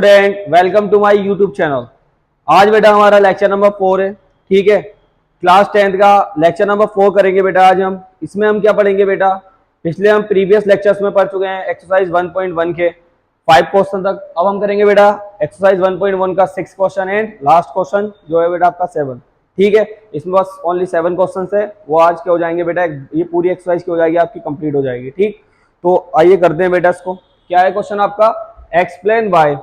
Student welcome to my YouTube channel. आज बेटा हमारा लेक्चर नंबर 4 है। ठीक है, क्लास 10th का लेक्चर नंबर 4 करेंगे बेटा। आज हम इसमें क्या पढ़ेंगे बेटा, पिछले हम प्रीवियस लेक्चर्स में पढ़ चुके हैं एक्सरसाइज 1.1 के 5 क्वेश्चन तक। अब हम करेंगे बेटा एक्सरसाइज 1.1 का 6 क्वेश्चन एंड लास्ट क्वेश्चन जो है बेटा आपका 7। ठीक है, इसमें बस ओनली 7 क्वेश्चन है, वो आज के हो जाएंगे बेटा। ये पूरी एक्सरसाइज की हो जाएगी आपकी, कंप्लीट हो जाएगी। ठीक, तो आइए करते हैं बेटा इसको। क्या है क्वेश्चन आपका, एक्सप्लेन वाई।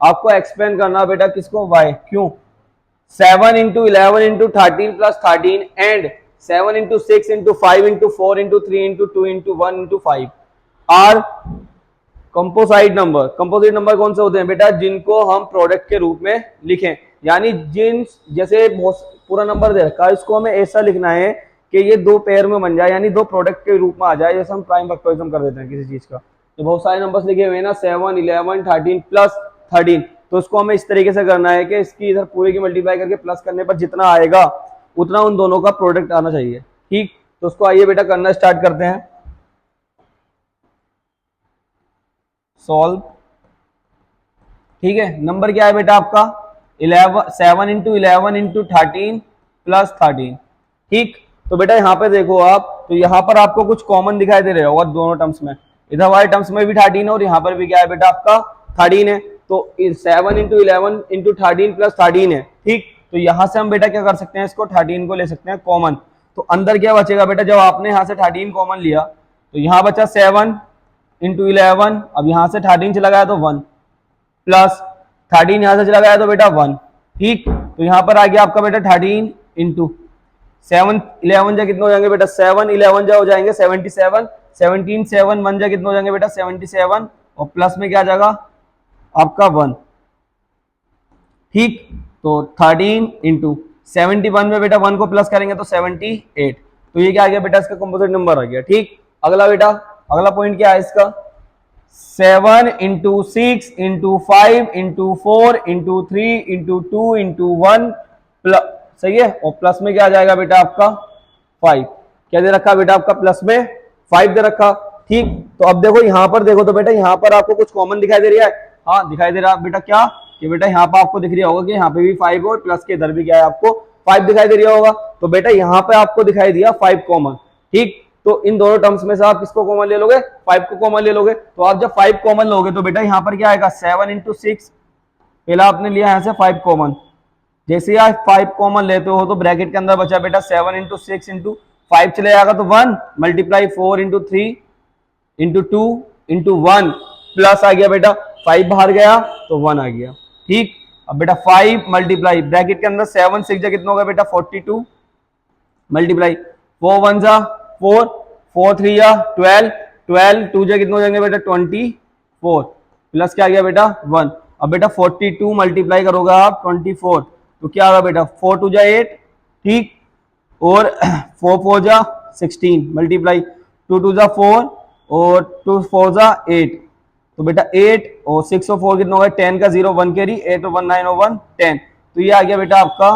आपको एक्सप्लेन करना बेटा किसको, वाई, क्यों 7 into 11 into 13 plus 13 and 7 into 6 into 5 into 4 into 3 into 2 into 1 into 5 are composite number. Composite number कौन से होते हैं बेटा, जिनको हम प्रोडक्ट के रूप में लिखें। यानी जिन जैसे पूरा नंबर दे रखा है, इसको हमें ऐसा लिखना है कि ये दो पेयर में बन जाए, यानी दो प्रोडक्ट के रूप में आ जाए। जैसे हम प्राइम फैक्टराइजेशन कर देते हैं किसी चीज का, तो बहुत सारे नंबर्स लिखे हुए हैं ना, 7 11 13 प्लस 13, तो उसको हमें इस तरीके से करना है कि इसकी इधर पूरे की मल्टीप्लाई करके प्लस करने पर जितना आएगा उतना उन दोनों का प्रोडक्ट आना चाहिए। ठीक, तो उसको आइए बेटा करना स्टार्ट करते हैं। सॉल्व। ठीक है, नंबर क्या है बेटा आपका 7 इंटू 11 इंटू 13 प्लस 13। ठीक, तो बेटा यहाँ पे देखो आप, तो यहाँ पर आपको कुछ कॉमन दिखाई दे रहा होगा दोनों टर्म्स में। इधर वाले टर्म्स में भी 13 है और यहाँ पर भी क्या है बेटा आपका 13 है। तो 7 इंटू 11 इंटू 13 प्लस 13 है। ठीक, तो यहाँ से हम बेटा क्या कर सकते हैं, इसको 13 को ले सकते हैं कॉमन। तो अंदर क्या बचेगा बेटा, जब आपने यहाँ से 13 कॉमन लिया तो यहाँ बचा 7 इंटू 11, अब यहाँ से 13 चला गया तो 1 प्लस 13 यहाँ से चला गया तो बेटा 1। ठीक, तो यहाँ पर आ गया आपका बेटा 13 इंटू 7 11 जा कितने हो जाएंगे बेटा, 7 11 जा हो जाएंगे 77, 17 7 1 जा कितने हो जाएंगे बेटा 77, और प्लस में क्या आ जाएगा आपका 1। ठीक, तो 13 इंटू 71 में बेटा 1 को प्लस करेंगे तो 78, तो ये क्या आ गया बेटा, इसका कंपोजिट नंबर आ गया। ठीक, अगला बेटा, अगला पॉइंट क्या है इसका, 7 into 6 into 5 into 4 into 3 into 2 into 1 plus, सही है, और प्लस में क्या आ जाएगा बेटा आपका 5। क्या दे रखा बेटा आपका, प्लस में 5 दे रखा। ठीक, तो अब देखो यहाँ पर देखो तो बेटा यहाँ पर आपको कुछ कॉमन दिखाई दे रहा है। हाँ दिखाई दे रहा है बेटा, क्या कि बेटा यहाँ पर आपको दिख रहा होगा कि यहाँ पे भी 5 हो, प्लस के इधर भी क्या है आपको 5 दिखाई दे रहा होगा। तो बेटा यहाँ पे आपको दिखाई दिया 5 कॉमन। ठीक, तो इन दोनों टर्म्स में से आप किसको कॉमन ले लोगे, 5 को कॉमन ले लोगे। तो आप जब 5 कॉमन लोगे तो बेटा यहाँ पर क्या आएगा 7 इंटू 6, पहला आपने लिया यहाँ से 5 कॉमन। जैसे ही आप 5 कॉमन लेते हो तो ब्रैकेट के अंदर बचा बेटा 7 इंटू 6 इंटू 5 चले जाएगा तो 1 multiply 4 into 3 into 2 into 1 plus आ गया बेटा 5 बाहर गया तो 1 आ गया। ठीक, अब बेटा 5 मल्टीप्लाई ब्रैकेट के अंदर 7 6 जा कितना होगा बेटा 42 मल्टीप्लाई 4 1 जा 4 4 3 जा 12 12 2 जा कितने हो जाएंगे बेटा 24 प्लस क्या आ गया बेटा 1। अब बेटा 42 मल्टीप्लाई करोगे आप 24 तो क्या होगा बेटा 4 2 जा 8। ठीक, और 4 4 जा 16 मल्टीप्लाई 2 2 जा 4 और 2 4 जा 8, तो बेटा 8 और 6 और 4 कितना होगा 10 का 0 1 कैरी 8 और 1 9 और 1 10, तो ये आ गया बेटा आपका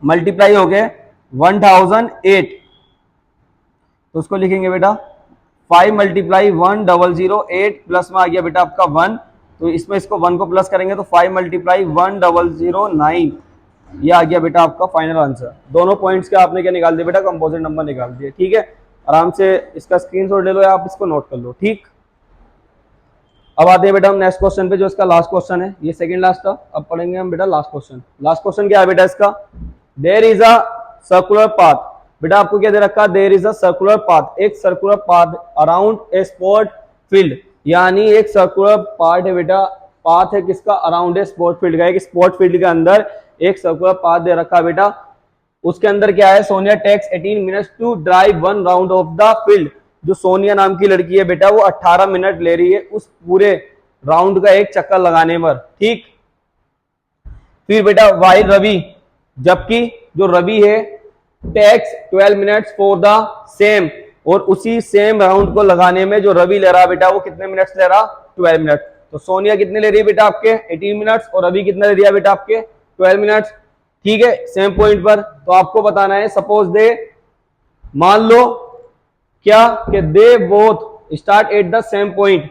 मल्टीप्लाई हो गया 1008। तो उसको लिखेंगे बेटा 5 मल्टीप्लाई 1008 प्लस में आ गया बेटा आपका 1, तो इसमें इसको 1 को प्लस करेंगे तो 5 मल्टीप्लाई 1009, ये आ गया बेटा आपका फाइनल आंसर। दोनों पॉइंट्स के आपने क्या निकाल दिया बेटा, कंपोजिट नंबर निकाल दिया। ठीक है, आराम से इसका स्क्रीनशॉट ले लो या आप इसको नोट कर लो। ठीक, अब आते हैं बेटा हम नेक्स्ट क्वेश्चन पे, जो इसका लास्ट क्वेश्चन है। ये सेकंड लास्ट था, अब पढ़ेंगे हम बेटा लास्ट क्वेश्चन। लास्ट क्वेश्चन क्या है बेटा इसका, there is a circular path. बेटा आपको क्या दे रखा है, there is a circular path, एक circular path around a sport field, यानी एक सर्कुलर पार्ट है बेटा, पाथ है किसका, अराउंड ए स्पोर्ट फील्ड का। एक स्पोर्ट फील्ड के अंदर एक सर्कुलर पाथ दे रखा है बेटा, उसके अंदर क्या है, Sonia takes 18 minutes to drive 1 round off the field. जो सोनिया नाम की लड़की है बेटा वो 18 मिनट ले रही है उस पूरे राउंड का एक चक्कर लगाने पर। ठीक, फिर बेटा वाई रवि, जबकि जो रवि है takes 12 minutes for the same, और उसी सेम राउंड को लगाने में जो रवि ले रहा बेटा वो कितने मिनट्स ले रहा 12 मिनट। तो सोनिया कितने ले रही है बेटा आपके 18 मिनट्स और रवि कितना ले रही है बेटा आपके 12 मिनट्स। ठीक है, सेम पॉइंट पर तो आपको बताना है, सपोज दे, मान लो क्या कि they both start at the same point,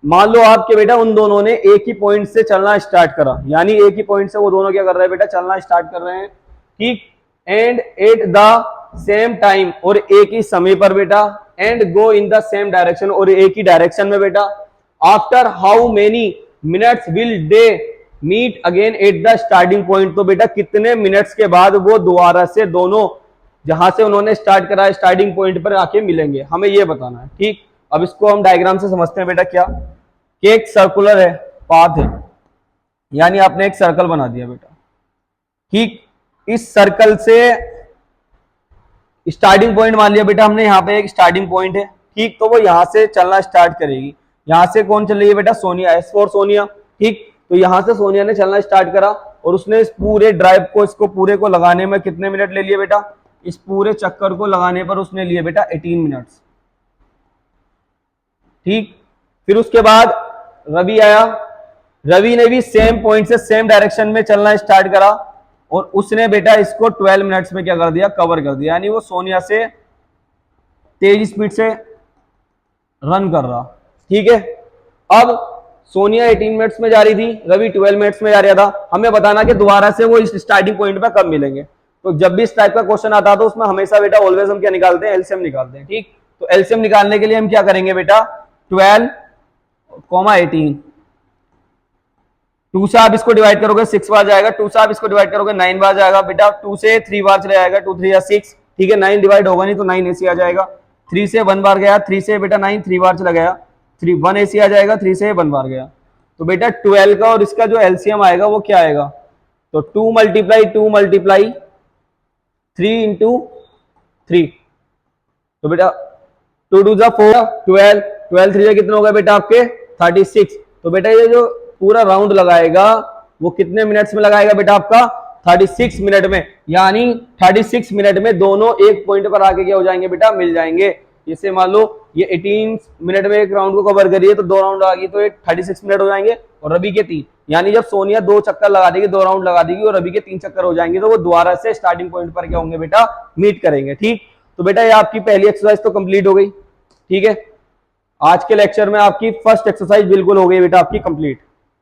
मान लो आपके बेटा उन दोनों ने एक ही पॉइंट से चलना स्टार्ट करा, यानी एक ही पॉइंट से वो दोनों क्या कर रहे हैं बेटा, चलना स्टार्ट कर रहे हैं, ठीक। And at the same time, और एक ही समय पर बेटा, and go in the same direction, और एक ही डायरेक्शन में बेटा। After how many minutes will they meet again at the starting point, तो बेटा कितने मिनट्स के बाद वो दोबारा से दोनों जहां से उन्होंने स्टार्ट करा है स्टार्टिंग पॉइंट पर आके मिलेंगे, हमें ये बताना है, ठीक। अब इसको हम डायग्राम से समझते हैं बेटा, क्या कि एक सर्कुलर है, पाथ है, यानी आपने एक सर्कल बना दिया बेटा, ठीक। इस सर्कल से स्टार्टिंग पॉइंट मान लिया बेटा हमने, यहाँ पे एक स्टार्टिंग पॉइंट है, ठीक। तो वो यहां से चलना स्टार्ट करेगी, यहां से कौन चल रही है बेटा, सोनिया, एस फॉर सोनिया, ठीक। तो यहां से सोनिया ने चलना स्टार्ट करा, और उसने इस पूरे ड्राइव को, इसको पूरे को लगाने में कितने मिनट ले लिए बेटा, इस पूरे चक्कर को लगाने पर उसने लिए बेटा 18 मिनट्स, ठीक। फिर उसके बाद रवि आया, रवि ने भी सेम पॉइंट से सेम डायरेक्शन में चलना स्टार्ट करा, और उसने बेटा इसको 12 मिनट्स में क्या कर दिया, कवर कर दिया, यानी वो सोनिया से तेज स्पीड से रन कर रहा, ठीक है। अब सोनिया 18 मिनट्स में जा रही थी, रवि 12 मिनट्स में जा रहा था, हमें बताना कि दोबारा से वो इस स्टार्टिंग पॉइंट पे कब मिलेंगे। तो जब भी इस टाइप का क्वेश्चन आता है तो उसमें हमेशा बेटा ऑलवेज हम क्या निकालते हैं, एलसीएम निकालते हैं, ठीक। तो एलसीएम निकालने के लिए हम क्या करेंगे बेटा, 12, 18, 2 से आप इसको डिवाइड करोगे 6 बार जाएगा, 2 से आप इसको डिवाइड करोगे 9 बार जाएगा बेटा, 2 से 3 बार चले जाएगा, 2 3 6, ठीक है। 9 डिवाइड होगा नहीं तो 9 ऐसे आ जाएगा, 3 से 1 बार गया, 3 से बेटा 9 3 बार चला गया, 3 1 ऐसे आ जाएगा, 3 से 1 बार गया। तो बेटा 12 का और इसका जो एलसीएम आएगा वो क्या आएगा, तो 2 मल्टीप्लाई 3 इंटू 3, तो बेटा 2 2 4, 12, 12 3 कितने हो गए बेटा आपके 36। तो बेटा ये जो पूरा राउंड लगाएगा वो कितने मिनट्स में लगाएगा बेटा आपका, 36 मिनट में, यानी 36 मिनट में दोनों एक पॉइंट पर आके क्या हो जाएंगे बेटा, मिल जाएंगे। जैसे मान लो ये 18 मिनट में एक राउंड को कवर करिए तो 2 राउंड आ गई तो 36 मिनट हो जाएंगे, और रवि के 3, यानी जब सोनिया 2 चक्कर लगा देगी, 2 राउंड लगा देगी और रवि के 3 चक्कर हो जाएंगे, तो वो दोबारा से स्टार्टिंग पॉइंट पर क्या होंगे बेटा, मीट करेंगे, ठीक। तो बेटा ये आपकी पहली एक्सरसाइज तो कंप्लीट हो गई, ठीक है। आज के लेक्चर में आपकी फर्स्ट एक्सरसाइज बिल्कुल हो गई बेटा आपकी कंप्लीट।